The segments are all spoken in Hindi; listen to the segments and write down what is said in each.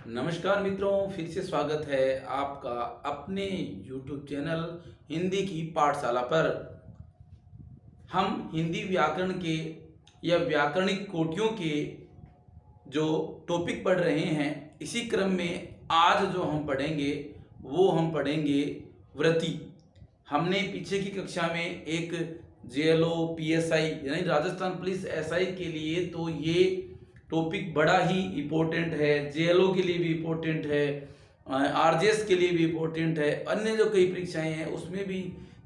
नमस्कार मित्रों, फिर से स्वागत है आपका अपने YouTube चैनल हिंदी की पाठशाला पर। हम हिंदी व्याकरण के या व्याकरणिक कोटियों के जो टॉपिक पढ़ रहे हैं, इसी क्रम में आज जो हम पढ़ेंगे वो हम पढ़ेंगे व्रति। हमने पीछे की कक्षा में एक JLO PSI यानी राजस्थान पुलिस SI के लिए तो ये टॉपिक बड़ा ही इम्पोर्टेंट है, JLO के लिए भी इम्पोर्टेंट है, RJS के लिए भी इम्पोर्टेंट है, अन्य जो कई परीक्षाएं हैं उसमें भी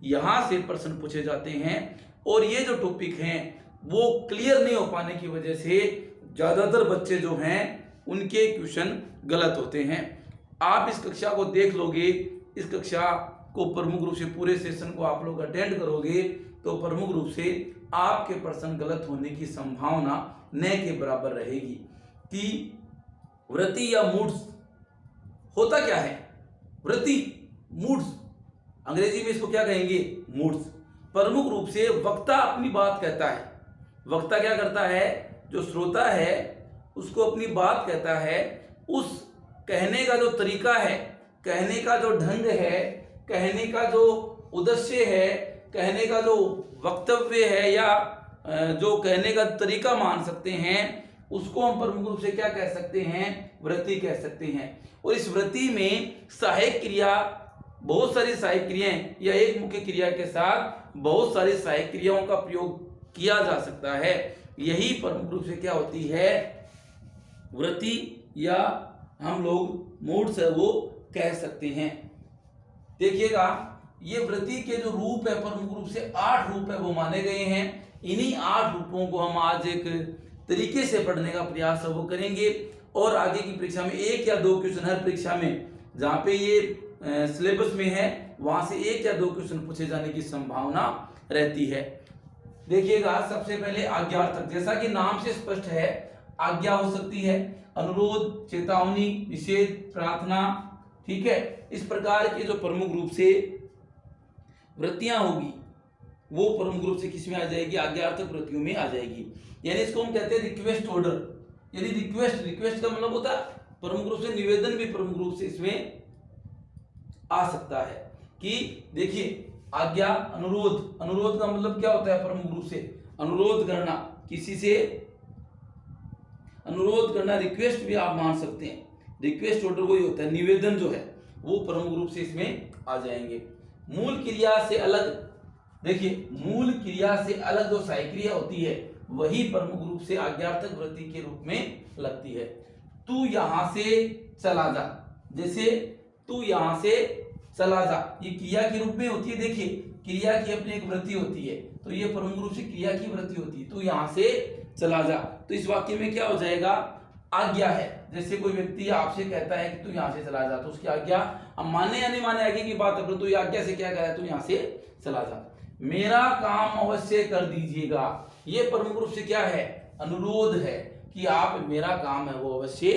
यहाँ से प्रश्न पूछे जाते हैं। और ये जो टॉपिक हैं वो क्लियर नहीं हो पाने की वजह से ज़्यादातर बच्चे जो हैं उनके क्वेश्चन गलत होते हैं। आप इस कक्षा को देख लोगे, इस कक्षा को प्रमुख रूप से पूरे सेशन को आप लोग अटेंड करोगे तो प्रमुख रूप से आपके प्रश्न गलत होने की संभावना न के बराबर रहेगी। कि व्रति या मूड्स होता क्या है? व्रति मूड्स, अंग्रेजी में इसको क्या कहेंगे? मूड्स। प्रमुख रूप से वक्ता अपनी बात कहता है। वक्ता क्या करता है? जो श्रोता है उसको अपनी बात कहता है। उस कहने का जो तरीका है, कहने का जो ढंग है, कहने का जो उद्देश्य है, कहने का जो वक्तव्य है या जो कहने का तरीका मान सकते हैं, उसको हम प्रमुख रूप से क्या कह सकते हैं? व्रति कह सकते हैं। और इस व्रति में सहायक क्रिया, बहुत सारी सहायक क्रियाएं या एक मुख्य क्रिया के साथ बहुत सारी सहायक क्रियाओं का प्रयोग किया जा सकता है। यही प्रमुख रूप से क्या होती है? व्रति या हम लोग मूड्स है वो कह सकते हैं। देखिएगा, ये व्रति के जो रूप है प्रमुख रूप से 8 रूप है वो माने गए हैं। इन्हीं 8 रूपों को हम आज एक तरीके से पढ़ने का प्रयास वो करेंगे और आगे की परीक्षा में 1 या 2 क्वेश्चन, हर परीक्षा में जहाँ पे ये सिलेबस में है वहां से 1 या 2 क्वेश्चन पूछे जाने की संभावना रहती है। देखिएगा, सबसे पहले आज्ञार्थक, जैसा कि नाम से स्पष्ट है, आज्ञा हो सकती है, अनुरोध, चेतावनी, निषेध, प्रार्थना, ठीक है। इस प्रकार के जो प्रमुख रूप से वृत्तियां होगी वो प्रमुख रूप से किस में आ जाएगी? आज्ञार्थक वृत्तियों में आ जाएगी। यानी इसको हम कहते हैं रिक्वेस्ट ऑर्डर। यानी रिक्वेस्ट का मतलब होता है प्रमुख रूप से निवेदन, भी प्रमुख रूप से इसमें आ सकता है। कि देखिए, आज्ञा, अनुरोध का मतलब क्या होता है? प्रमुख रूप से अनुरोध करना, किसी से अनुरोध करना, रिक्वेस्ट भी आप मान सकते हैं। रिक्वेस्ट ऑर्डर वही होता है, निवेदन जो है वो प्रमुख रूप से इसमें आ जाएंगे। मूल क्रिया से अलग, देखिए मूल क्रिया से अलग जो सहायक क्रिया होती है वही प्रमुख रूप से आज्ञार्थक वृत्ति के रूप में लगती है। तू यहां से चला जा, जैसे तू यहां से चला जा, ये क्रिया के रूप में होती है। देखिए, क्रिया की अपनी एक वृत्ति होती है, तो ये प्रमुख रूप से क्रिया की वृत्ति होती है। तू यहां से चला जा, तो इस वाक्य में क्या हो जाएगा? आज्ञा है। जैसे कोई व्यक्ति आपसे कहता है कि तू यहां से चला जा, तो उसकी आज्ञा, अब माने या नहीं माने आगे की बात है, तो ये आज्ञा से क्या कह रहा है? तू यहां से चला जा। मेरा काम अवश्य कर दीजिएगा, ये प्रमुख रूप से क्या है? अनुरोध है कि आप मेरा काम है वो अवश्य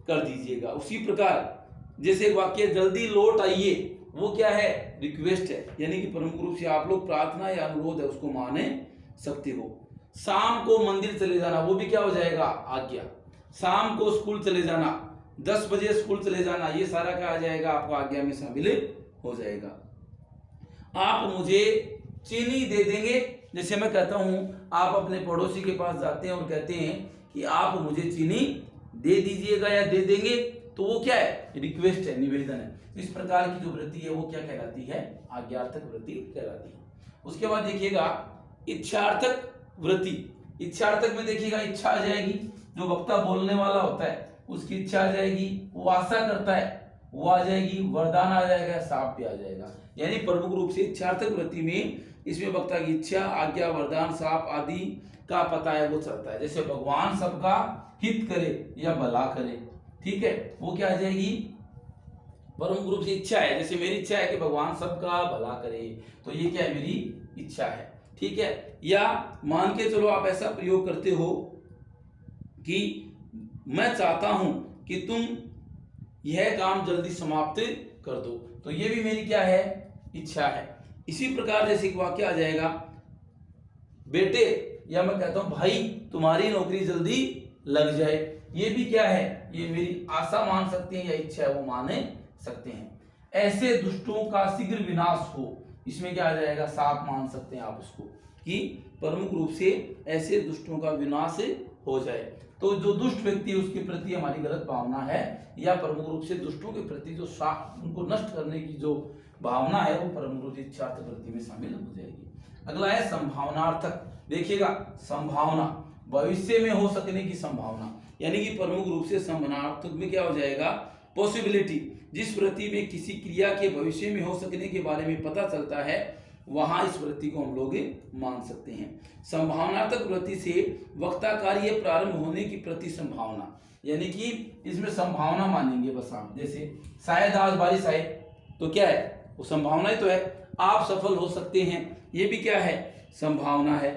कर दीजिएगा। उसी प्रकार जैसे वाक्य जल्दी लौट आइए, वो क्या है? रिक्वेस्ट है। यानी कि प्रमुख रूप से आप लोग प्रार्थना या अनुरोध है उसको माने सकते हो। शाम को मंदिर चले जाना, वो भी क्या हो जाएगा? आज्ञा। शाम को स्कूल चले जाना, 10 बजे स्कूल चले जाना, ये सारा क्या आ जाएगा? आपको आज्ञा में शामिल हो जाएगा। आप मुझे चीनी दे देंगे, जैसे मैं कहता हूं आप अपने पड़ोसी के पास जाते हैं और कहते हैं कि आप मुझे चीनी दे दीजिएगा या दे देंगे, तो वो क्या है? रिक्वेस्ट है, निवेदन है। इस प्रकार की जो वृत्ति है वो क्या कहलाती है? आज्ञार्थक वृत्ति कहलाती है। उसके बाद देखिएगा इच्छार्थक वृत्ति। इच्छार्थक में देखिएगा इच्छा आ जाएगी, जो वक्ता बोलने वाला होता है उसकी इच्छा आ जाएगी, वो आशा करता है वो आ जाएगी, वरदान आ जाएगा, शाप भी आ जाएगा। यानी प्रमुख रूप से इच्छार्थक वृत्ति में इसमें वक्ता की इच्छा, आज्ञा, वरदान, शाप आदि का पता है वो चलता है। जैसे भगवान सबका हित करे या भला करे, ठीक है, वो क्या आ जाएगी? प्रमुख रूप से इच्छा है। जैसे मेरी इच्छा है कि भगवान सबका भला करे, तो ये क्या है? मेरी इच्छा है, ठीक है। या मान के चलो आप ऐसा प्रयोग करते हो कि मैं चाहता हूं कि तुम यह काम जल्दी समाप्त कर दो, तो ये भी मेरी क्या है? इच्छा है। इसी प्रकार जैसे एक वाक्य आ जाएगा, बेटे, या मैं कहता हूं भाई तुम्हारी नौकरी जल्दी लग जाए, ये भी क्या है, ये मेरी आशा मान सकते हैं या इच्छा है वो माने सकते हैं। ऐसे दुष्टों का शीघ्र विनाश हो, इसमें क्या आ जाएगा, साफ मान सकते हैं आप उसको कि प्रमुख रूप से ऐसे दुष्टों का विनाश हो जाए। तो जो दुष्ट व्यक्ति है उसके प्रति हमारी गलत भावना है, या प्रमुख रूप से दुष्टों के प्रति जो उनको नष्ट करने की जो भावना है वो प्रमुख रूप से इच्छार्थ वृत्ति में शामिल हो जाएगी। अगला है संभावनार्थक। देखिएगा, संभावना भविष्य में हो सकने की संभावना, यानी कि प्रमुख रूप से संभावनार्थक में क्या हो जाएगा, पॉसिबिलिटी। जिस वृत्ति में किसी क्रिया के भविष्य में हो सकने के बारे में पता चलता है वहां इस वृत्ति को हम लोग मान सकते हैं। संभावनात्मक वृत्ति से वक्ता कार्य प्रारंभ होने की प्रति संभावना, यानी कि इसमें संभावना मानेंगे बस आप। जैसे शायद आज बारिश आए, तो क्या है, वो संभावना ही तो है। आप सफल हो सकते हैं, ये भी क्या है, संभावना है।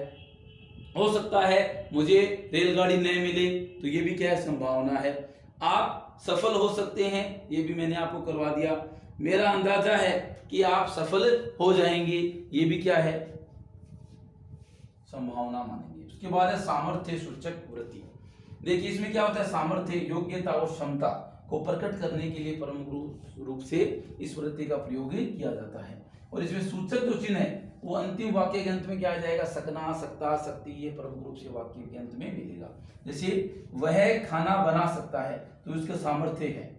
हो सकता है मुझे रेलगाड़ी नहीं मिले, तो ये भी क्या है, संभावना है। आप सफल हो सकते हैं, ये भी मैंने आपको करवा दिया। मेरा अंदाजा है कि आप सफल हो जाएंगे, ये भी क्या है, संभावना मानेंगे। उसके बाद है सामर्थ्य सूचक वृत्ति। देखिए इसमें क्या होता है, सामर्थ्य, योग्यता और क्षमता को प्रकट करने के लिए प्रमुख रूप से इस वृत्ति का प्रयोग किया जाता है। और इसमें सूचक जो चिन्ह है वो अंतिम वाक्य के अंत में क्या आ जाएगा, सकना, सकता, शक्ति, ये प्रमुख रूप से वाक्य के अंत में मिलेगा। जैसे वह खाना बना सकता है, तो उसका सामर्थ्य है।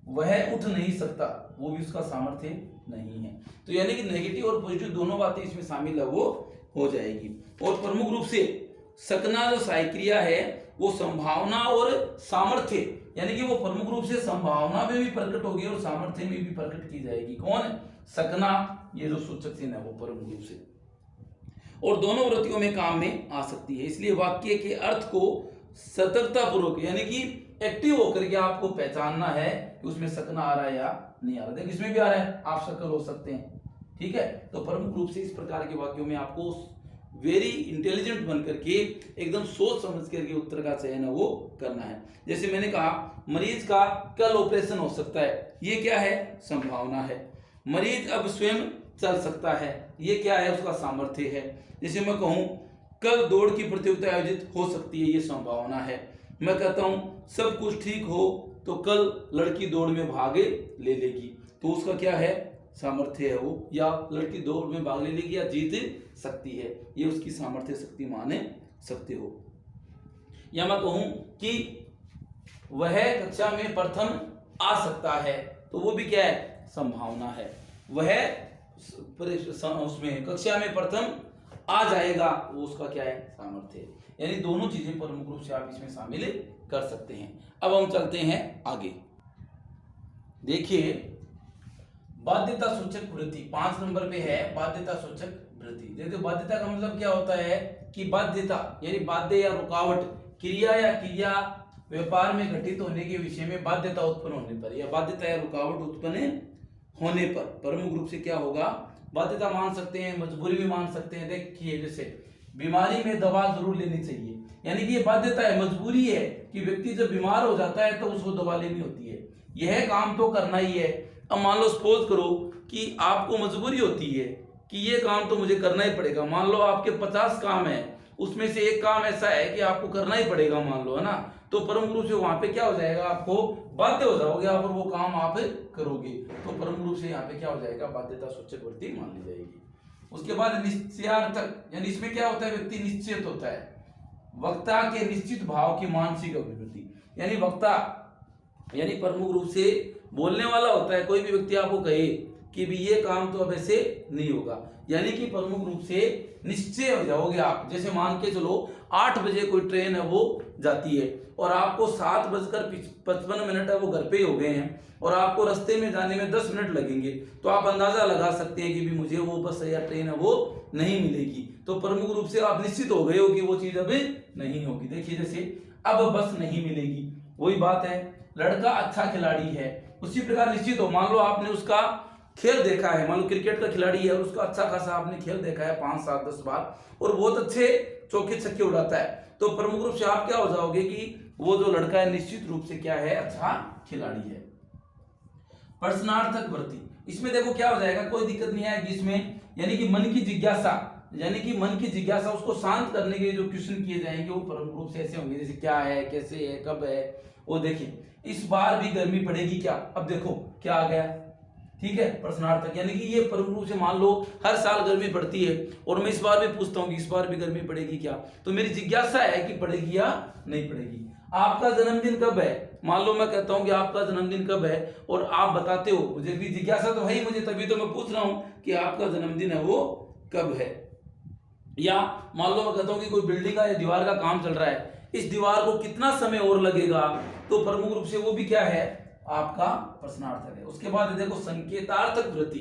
वह उठ नहीं सकता, वो भी उसका सामर्थ्य नहीं है। तो यानी कि नेगेटिव और पॉजिटिव दोनों बातें इसमें शामिल है, वो हो जाएगी। और प्रमुख रूप से सकना जो सहायक क्रिया है वो संभावना और सामर्थ्य, यानी कि वो प्रमुख रूप से संभावना में भी प्रकट होगी और सामर्थ्य में भी प्रकट की जाएगी। कौन, सकना, ये जो सूचक चिन्ह है वो प्रमुख रूप से, और दोनों वृत्तियों में काम में आ सकती है। इसलिए वाक्य के अर्थ को सतर्कता पूर्वक, यानी कि एक्टिव होकर के आपको पहचानना है कि उसमें सकना आ रहा है या नहीं आ रहा। देखिए इसमें भी आ रहा है, आप सकल हो सकते हैं, ठीक है। तो प्रमुख रूप से इस प्रकार के वाक्यों में आपको वेरी इंटेलिजेंट बन करके एकदम सोच समझ करके उत्तर का चयन है वो करना है। जैसे मैंने कहा मरीज का कल ऑपरेशन हो सकता है, ये क्या है, संभावना है। मरीज अब स्वयं चल सकता है, ये क्या है, उसका सामर्थ्य है। जैसे मैं कहूं कल दौड़ की प्रतियोगिता आयोजित हो सकती है, ये संभावना है। मैं कहता हूं सब कुछ ठीक हो तो कल लड़की दौड़ में भाग ले लेगी, तो उसका क्या है, सामर्थ्य है वो। या लड़की दौड़ में भाग ले लेगी या जीत सकती है, ये उसकी सामर्थ्य शक्ति माने सकते हो। या मैं कहूं कि वह कक्षा में प्रथम आ सकता है, तो वो भी क्या है, संभावना है। वह उसमें कक्षा में प्रथम आ जाएगा, वो उसका क्या है, सामर्थ्य है। यानी दोनों चीजें प्रमुख रूप से आप इसमें शामिल कर सकते हैं। अब हम चलते हैं आगे। देखिए बाध्यता सूचक वृत्ति 5 नंबर पे है, बाध्यता सूचक वृत्ति। देखिए बाध्यता का मतलब क्या होता है कि बाध्यता यानी बाध्य या रुकावट, क्रिया या क्रिया व्यापार में घटित होने के विषय में बाध्यता उत्पन्न होने पर या बाध्यता या रुकावट उत्पन्न होने पर प्रमुख रूप से क्या होगा, बाध्यता मान सकते हैं, मजबूरी भी मान सकते हैं। देखिए जैसे बीमारी में दवा जरूर लेनी चाहिए, यानी कि ये बाध्यता है, मजबूरी है कि व्यक्ति जब बीमार हो जाता है तो उसको दवा लेनी होती है, यह काम तो करना ही है। अब मान लो सपोज करो कि आपको मजबूरी होती है कि ये काम तो मुझे करना ही पड़ेगा। मान लो आपके 50 काम है, उसमें से एक काम ऐसा है कि आपको करना ही पड़ेगा, मान लो, है ना। तो प्रमुख रूप से वहां पे क्या हो जाएगा, आपको बाध्य हो जाओगे और वो काम आप करोगे, तो प्रमुख रूप से यहाँ पे क्या हो जाएगा, बाध्यता सूचक वृत्ति मान ली जाएगी। उसके बाद निश्चयार्थक, यानी इसमें क्या होता है, व्यक्ति निश्चित होता है, वक्ता के निश्चित भाव की मानसिक अभिवृत्ति, यानी वक्ता यानी प्रमुख रूप से बोलने वाला होता है। कोई भी व्यक्ति आपको कहे कि भी ये काम तो अब ऐसे नहीं होगा, यानी कि प्रमुख रूप से निश्चय हो जाओगे आप। जैसे मान के चलो 8 बजे कोई ट्रेन है वो जाती है और आपको 7:55 है वो घर पे ही हो गए हैं और आपको रास्ते में जाने में 10 मिनट लगेंगे, तो आप अंदाजा लगा सकते हैं कि भी मुझे वो बस या ट्रेन है वो नहीं मिलेगी। तो प्रमुख रूप से आप निश्चित हो गए हो कि वो चीज अभी नहीं होगी। देखिए जैसे अब बस नहीं मिलेगी, वही बात है। लड़का अच्छा खिलाड़ी है, उसी प्रकार निश्चित हो, मान लो आपने उसका खेल देखा है, मान लो क्रिकेट का खिलाड़ी है और उसका अच्छा खासा आपने खेल देखा है 5, 7, 10 बार और बहुत अच्छे चौके छक्के उड़ाता है, तो प्रमुख रूप से आप क्या हो जाओगे कि वो जो लड़का है निश्चित रूप से क्या है, अच्छा खिलाड़ी है। प्रश्नार्थक वृत्ति, इसमें देखो क्या हो जाएगा, कोई दिक्कत नहीं आएगी इसमें, यानी कि मन की जिज्ञासा, यानी कि मन की जिज्ञासा उसको शांत करने के लिए जो क्वेश्चन किए जाएंगे वो परम रूप से ऐसे होंगे, जैसे क्या है, कैसे है, कब है। वो देखिए, इस बार भी गर्मी पड़ेगी क्या? अब देखो क्या आ गया, ठीक है, प्रश्नार्थक। यानी कि ये परम रूप से मान लो हर साल गर्मी पड़ती है और मैं इस बार भी पूछता हूँ कि इस बार भी गर्मी पड़ेगी क्या, तो मेरी जिज्ञासा है कि पड़ेगी या नहीं पड़ेगी। आपका जन्मदिन कब है? मान लो मैं कहता हूं कि आपका जन्मदिन कब है और आप बताते हो, मुझे भी जिज्ञासा तो है ही, मुझे तभी तो मैं पूछ रहा हूं कि आपका जन्मदिन है वो कब है। या मान लो मैं कहता हूं कि कोई बिल्डिंग का या दीवार का काम चल रहा है, इस दीवार को कितना समय और लगेगा, तो प्रमुख रूप से वो भी क्या है, आपका प्रश्नार्थक है। उसके बाद देखो संकेतार्थक वृत्ति,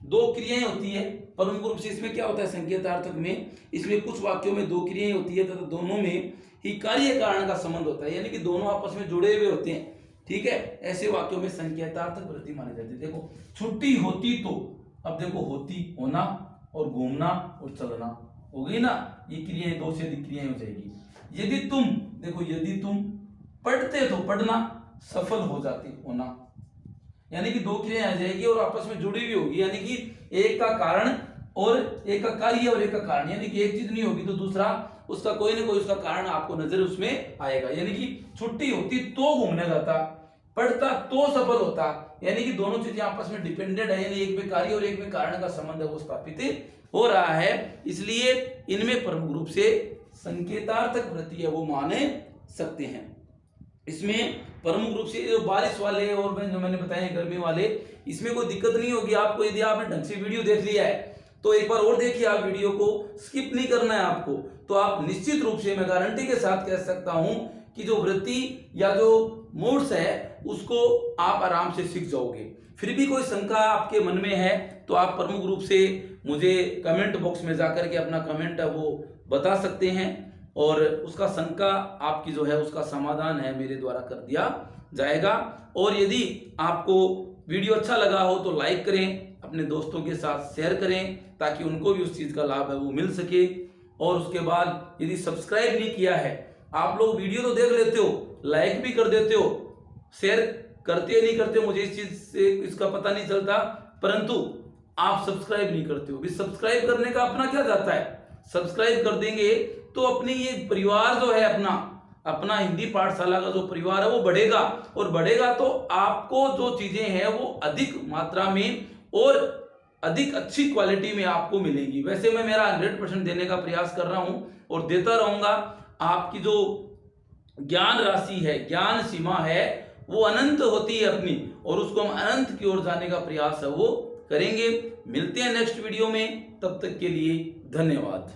दो क्रियाएं होती है प्रमुख रूप से। इसमें क्या होता है संकेतार्थक में, इसमें कुछ वाक्यों में दो क्रियाएं होती है तथा दोनों में ही कार्य कारण का संबंध होता है, यानी कि दोनों आपस में जुड़े हुए होते हैं, ठीक है। ऐसे वाक्यों में संकेतार्थक वृत्ति मानी जाती है। देखो छुट्टी होती तो, अब देखो होती होना और घूमना और चलना हो गई ना, ये क्रियाएं, दो से अधिक क्रियाएं हो जाएगी। यदि तुम, देखो यदि तुम पढ़ते तो पढ़ना, सफल हो जाती होना, यानी कि दो क्रियाएं आ जाएगी और आपस में जुड़ी हुई होगी, यानी कि एक का कारण और एक का कार्य और एक का कारण, यानी कि एक चीज नहीं होगी तो दूसरा उसका कोई ना कोई उसका कारण आपको नजर उसमें आएगा। यानी कि छुट्टी होती तो घूमने जाता, पढ़ता तो सफल होता, यानी कि दोनों चीजें आपस में डिपेंडेंट है, यानी एक में कार्य और एक में कारण का संबंध है वो स्थापित हो रहा है, इसलिए इनमें प्रमुख रूप से संकेतार्थक वृत्ति है वो माने सकते हैं। इसमें प्रमुख रूप से जो बारिश वाले और जो मैंने बताया गर्मी वाले, इसमें कोई दिक्कत नहीं होगी आपको। यदि आपने ढंग से वीडियो देख लिया है तो एक बार और देखिए, आप वीडियो को स्किप नहीं करना है आपको, तो आप निश्चित रूप से मैं गारंटी के साथ कह सकता हूं कि जो वृत्ति या जो मूड्स है उसको आप आराम से सीख जाओगे। फिर भी कोई शंका आपके मन में है तो आप प्रमुख रूप से मुझे कमेंट बॉक्स में जाकर के अपना कमेंट है वो बता सकते हैं और उसका शंका आपकी जो है उसका समाधान है मेरे द्वारा कर दिया जाएगा। और यदि आपको वीडियो अच्छा लगा हो तो लाइक करें, अपने दोस्तों के साथ शेयर करें ताकि उनको भी उस चीज का लाभ है वो मिल सके। और उसके बाद यदि सब्सक्राइब नहीं किया है, आप लोग वीडियो तो देख लेते हो, लाइक भी कर देते हो, शेयर करते या नहीं करते हो मुझे इस चीज से इसका पता नहीं चलता, परंतु आप सब्सक्राइब नहीं करते हो। सब्सक्राइब करने का अपना क्या जाता है, सब्सक्राइब कर देंगे तो अपनी ये परिवार जो है अपना हिंदी पाठशाला का जो परिवार है वो बढ़ेगा, और बढ़ेगा तो आपको जो चीजें हैं वो अधिक मात्रा में और अधिक अच्छी क्वालिटी में आपको मिलेगी। वैसे मैं मेरा 100% देने का प्रयास कर रहा हूं और देता रहूंगा। आपकी जो ज्ञान राशि है, ज्ञान सीमा है वो अनंत होती है अपनी, और उसको हम अनंत की ओर जाने का प्रयास है वो करेंगे। मिलते हैं नेक्स्ट वीडियो में, तब तक के लिए धन्यवाद।